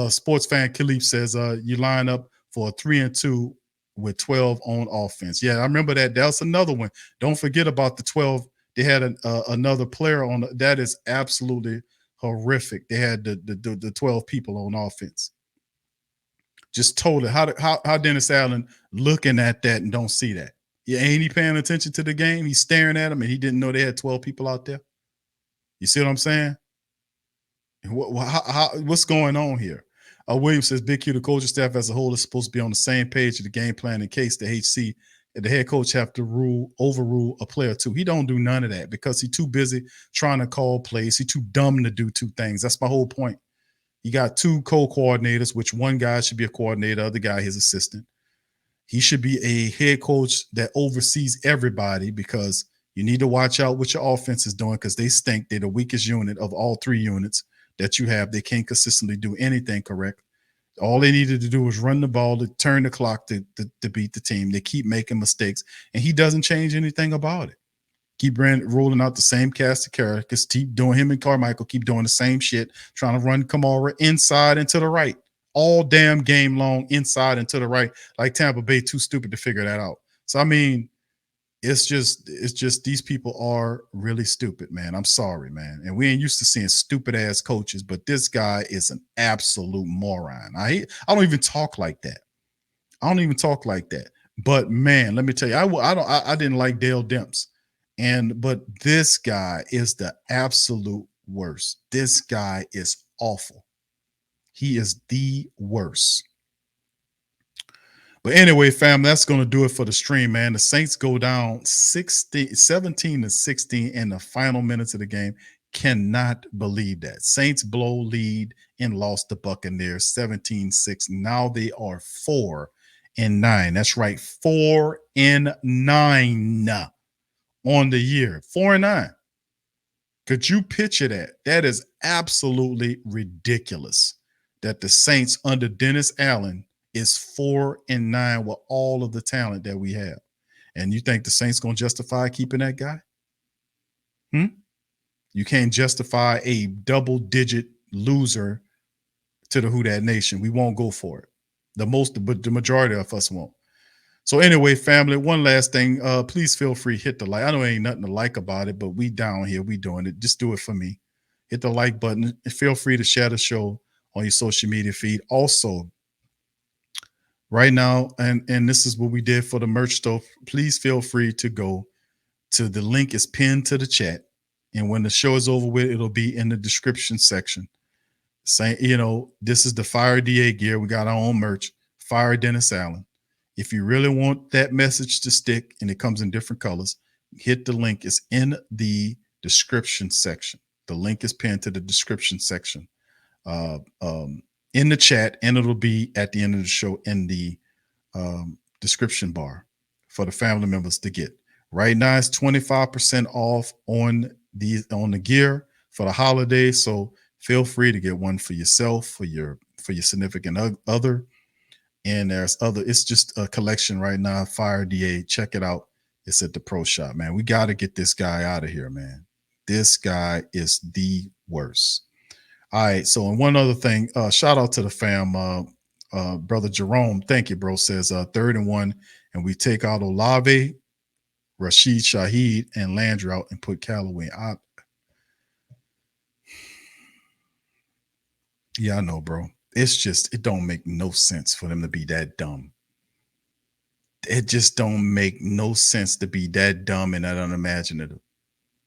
Sports fan Khalif says you line up for a 3-2 with 12 on offense. Yeah, I remember that. That was another one. Don't forget about the 12. They had another player on. That is absolutely horrific. They had the 12 people on offense. Just totally. How Dennis Allen looking at that and don't see that? Yeah, ain't he paying attention to the game? He's staring at him and he didn't know they had 12 people out there. You see what I'm saying? What's going on here? Williams says Big Q, the coaching staff as a whole is supposed to be on the same page of the game plan in case the HC and the head coach have to overrule a player or two. He don't do none of that because he's too busy trying to call plays. He's too dumb to do two things. That's my whole point. You got two co-coordinators, which one guy should be a coordinator, other guy his assistant. He should be a head coach that oversees everybody, because you need to watch out what your offense is doing, because they stink. They're the weakest unit of all three units that you have. They can't consistently do anything correct. All they needed to do was run the ball to turn the clock to beat the team. They keep making mistakes, and he doesn't change anything about it. Keep rolling out the same cast of characters. Keep doing him and Carmichael. Keep doing the same shit, trying to run Kamara inside and to the right. All damn game long, inside and to the right, like Tampa Bay, too stupid to figure that out. So, I mean, it's just these people are really stupid, man. I'm sorry, man. And we ain't used to seeing stupid ass coaches, but this guy is an absolute moron. I don't even talk like that. But man, let me tell you, I didn't like Dale Demps, but this guy is the absolute worst. This guy is awful. He is the worst. But anyway, fam, that's going to do it for the stream, man. The Saints go down 17-16 in the final minutes of the game. Cannot believe that. Saints blow lead and lost the Buccaneers 17-6. Now they are 4-9. That's right, 4-9 on the year. 4-9. Could you picture that? That is absolutely ridiculous that the Saints under Dennis Allen is 4-9 with all of the talent that we have. And you think the Saints going to justify keeping that guy? You can't justify a double-digit loser to the Who Dat Nation. We won't go for it. But the majority of us won't. So anyway, family, one last thing. Please feel free, hit the like. I know there ain't nothing to like about it, but we down here. We doing it. Just do it for me. Hit the like button. And feel free to share the show on your social media feed. Also, right now, and this is what we did for the merch store. Please feel free to go to the link is pinned to the chat, and when the show is over with, it'll be in the description section. Saying, this is the Fire DA gear. We got our own merch. Fire Dennis Allen. If you really want that message to stick, and it comes in different colors, hit the link. It's in the description section. The link is pinned to the description section in the chat, and it'll be at the end of the show in the description bar for the family members to get. Right now, it's 25% off on the gear for the holidays. So feel free to get one for yourself, for your significant other. And there's other, it's just a collection right now. Fire DA, check it out. It's at the pro shop, man. We got to get this guy out of here, man. This guy is the worst. All right. So, and one other thing, shout out to the fam, brother Jerome. Thank you, bro. Says 3rd and 1, and we take out Olave, Rashid Shaheed, and Landry out and put Callaway out. Yeah, I know, bro. It's just, it don't make no sense for them to be that dumb. It just don't make no sense to be that dumb and that unimaginative.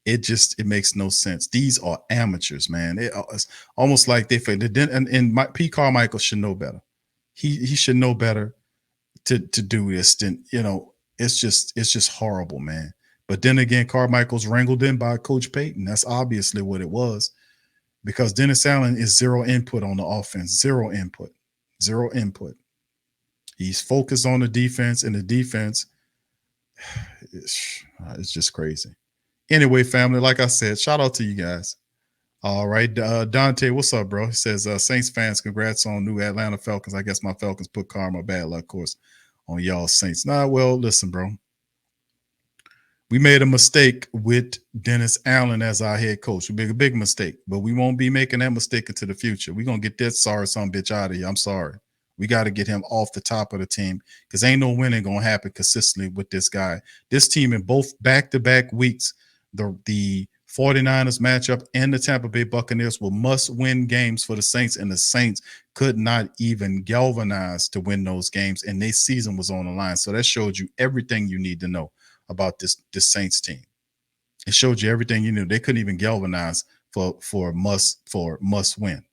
It makes no sense. These are amateurs, man. It's almost like and P. Carmichael should know better. He should know better to do this than, it's just horrible, man. But then again, Carmichael's wrangled in by Coach Payton. That's obviously what it was. Because Dennis Allen is zero input on the offense, zero input. He's focused on the defense, and the defense, it's just crazy. Anyway, family, like I said, shout out to you guys. All right. Dante, what's up, bro? He says, Saints fans, congrats on new Atlanta Falcons. I guess my Falcons put karma, bad luck, of course, on y'all Saints. Well, listen, bro. We made a mistake with Dennis Allen as our head coach. We made a big mistake, but we won't be making that mistake into the future. We're going to get that sorry son bitch out of here. I'm sorry. We got to get him off the top of the team because ain't no winning going to happen consistently with this guy. This team in both back-to-back weeks, the 49ers matchup and the Tampa Bay Buccaneers were must-win games for the Saints, and the Saints could not even galvanize to win those games, and their season was on the line. So that showed you everything you need to know about this Saints team. It showed you everything you knew. They couldn't even galvanize for must win.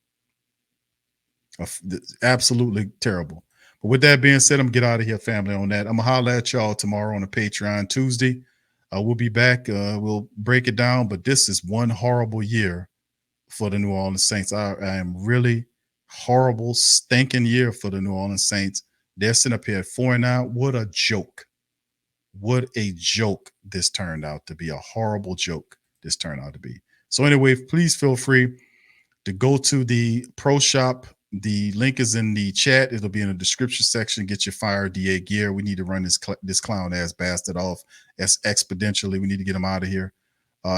Absolutely terrible. But with that being said, I'm gonna get out of here, family, on that. I'm gonna holler at y'all tomorrow on the Patreon Tuesday. We'll be back. We'll break it down, but this is one horrible year for the New Orleans Saints. I am really horrible, stinking year for the New Orleans Saints. They're sitting up here at 4-9. What a joke. What a joke this turned out to be. A horrible joke this turned out to be. So anyway, please feel free to go to the pro shop. The link is in the chat. It'll be in the description section. Get your Fire DA gear. We need to run this clown ass bastard off as exponentially. We need to get him out of here.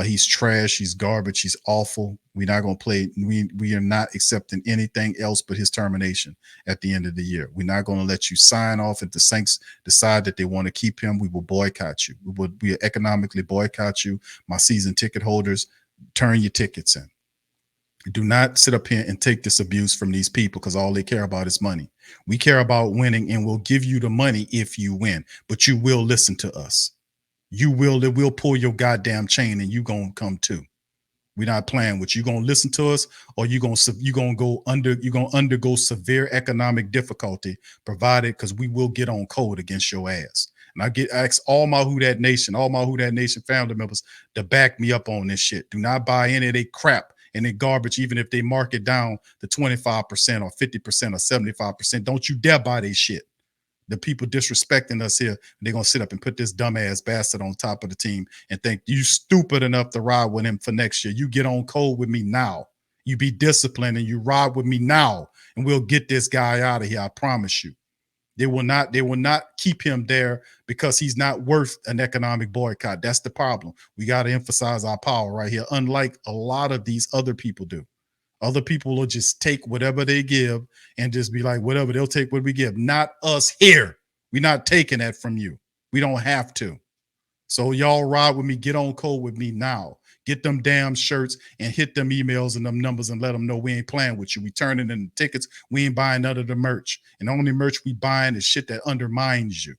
He's trash. He's garbage. He's awful. We're not going to play. We are not accepting anything else but his termination at the end of the year. We're not going to let you sign off. If the Saints decide that they want to keep him, we will boycott you. We will economically boycott you. My season ticket holders, turn your tickets in. Do not sit up here and take this abuse from these people because all they care about is money. We care about winning, and we'll give you the money if you win, but you will listen to us. We'll pull your goddamn chain and you gonna come too. We're not playing with you. You're gonna listen to us, or you're gonna undergo severe economic difficulty, provided because we will get on code against your ass. And I ask all my Who Dat Nation family members to back me up on this shit. Do not buy any of their crap and their garbage, even if they mark it down to 25% or 50% or 75%. Don't you dare buy their shit. The people disrespecting us here, they're going to sit up and put this dumbass bastard on top of the team and think you stupid enough to ride with him for next year. You get on code with me now. You be disciplined and you ride with me now, and we'll get this guy out of here. I promise you. They will not keep him there because he's not worth an economic boycott. That's the problem. We got to emphasize our power right here, unlike a lot of these other people do. Other people will just take whatever they give and just be like, whatever, they'll take what we give. Not us here. We're not taking that from you. We don't have to. So y'all ride with me. Get on code with me now. Get them damn shirts and hit them emails and them numbers and let them know we ain't playing with you. We turning in the tickets. We ain't buying none of the merch. And the only merch we buying is shit that undermines you.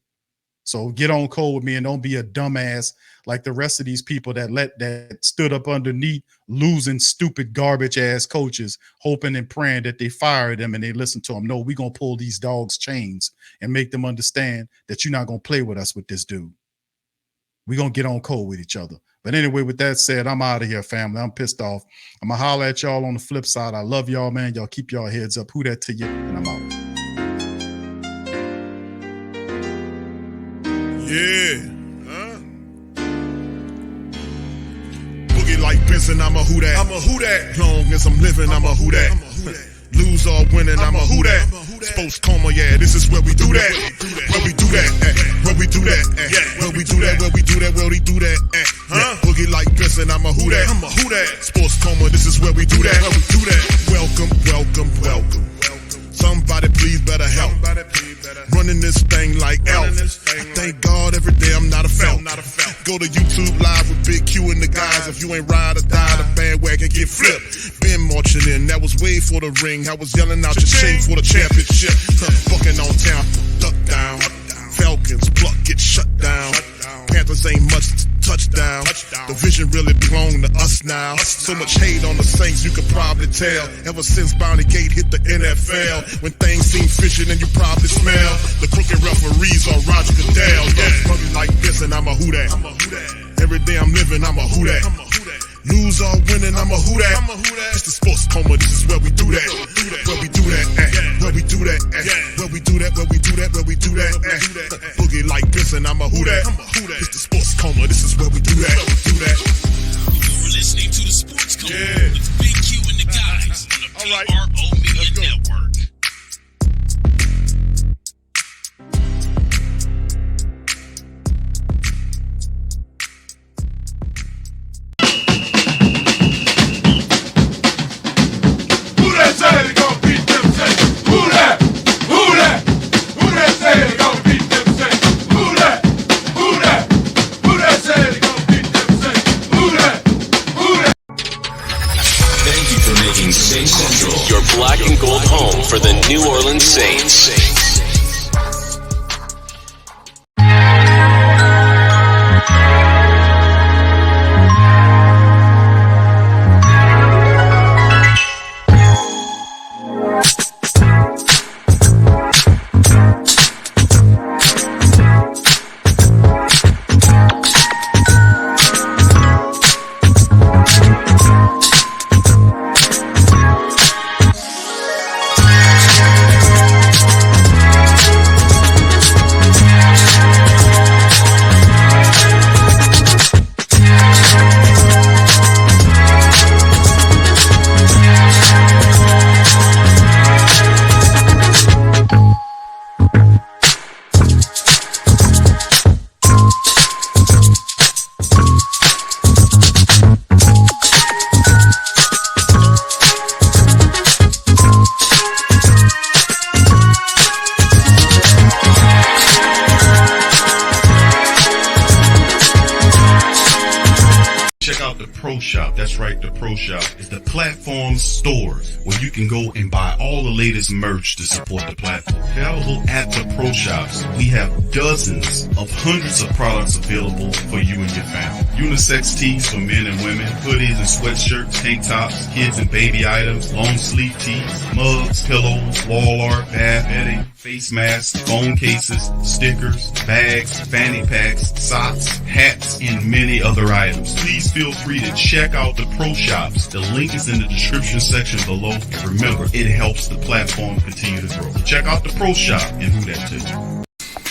So get on code with me and don't be a dumbass like the rest of these people that stood up underneath losing stupid garbage ass coaches, hoping and praying that they fire them and they listen to them. No, we gonna pull these dogs' chains and make them understand that you're not gonna play with us with this dude. We gonna get on code with each other. But anyway, with that said, I'm out of here, family. I'm pissed off. I'm gonna holler at y'all on the flip side. I love y'all, man. Y'all keep y'all heads up. Who that to you? And I'm out. Yeah. Boogie like Benson, I'm a who that. I'm a who that. Long as I'm living, I'm a who that. Lose or winning, I'm a who that. Sports coma, yeah, this is where we do that. Where we do that, where we do that, where we do that, where we do that, where we do that, Boogie like Benson, I'm a who that. I'm a who that. Sports coma, this is where we do that. Where we do that. Welcome, welcome, welcome. Somebody please better help. Running this thing like Elf. I thank God every day I'm not a Falcon. Go to YouTube Live with Big Q and the guys. If you ain't ride or die, the bandwagon get flipped. Been marching in, that was way for the ring. I was yelling out your shame for the championship. Bucking on Tampa, duck down. Falcons, pluck, get shut down. Panthers ain't much touchdown. The vision really belong to us now. So much hate on the Saints, you could probably tell. Ever since Bounty Gate hit the NFL, when things seem fishy and you probably smell the crooked referees on Roger Goodell. Bugging like this and I'm a who that. Every day I'm living, I'm a who that. Lose or winning, I'm a who that. It's the sports coma, this is where we do that. Where we do that, where we do that, where we do that, where we do that, where we do that, Boogie like this and I'm a who that. It's the sports coma, this is where we do that. You're listening to the Sports Coma with Big Q and the guys on the PRO Media Network. Saints Central, your black and gold home for the New Orleans Saints. That's right, the Pro Shop is the platform store where you can go and buy all the latest merch to support the platform. Available at the Pro Shops, we have dozens of hundreds of products available for you and your family. Unisex tees for men and women, hoodies and sweatshirts, tank tops, kids and baby items, long sleeve tees, mugs, pillows, wall art, bath bedding, face masks, phone cases, stickers, bags, fanny packs, socks, hats, and many other items. Please feel free to check out the Pro Shops. The link is in the description section below. And remember, it helps the platform continue to grow. Check out the Pro Shop and Who That too.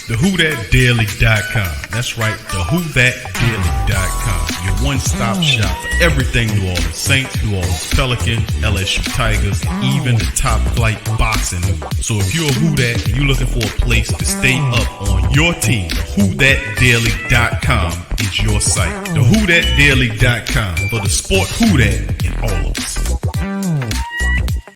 TheWhoThatDaily.com. That's right, TheWhoThatDaily.com. Your one-stop shop for everything New Orleans Saints, New Orleans Pelicans, LSU Tigers, even the top flight boxing news. So if you're a Who That and you're looking for a place to stay up on your team, TheWhoThatDaily.com is your site. TheWhoThatDaily.com for the sport Who That in all of us.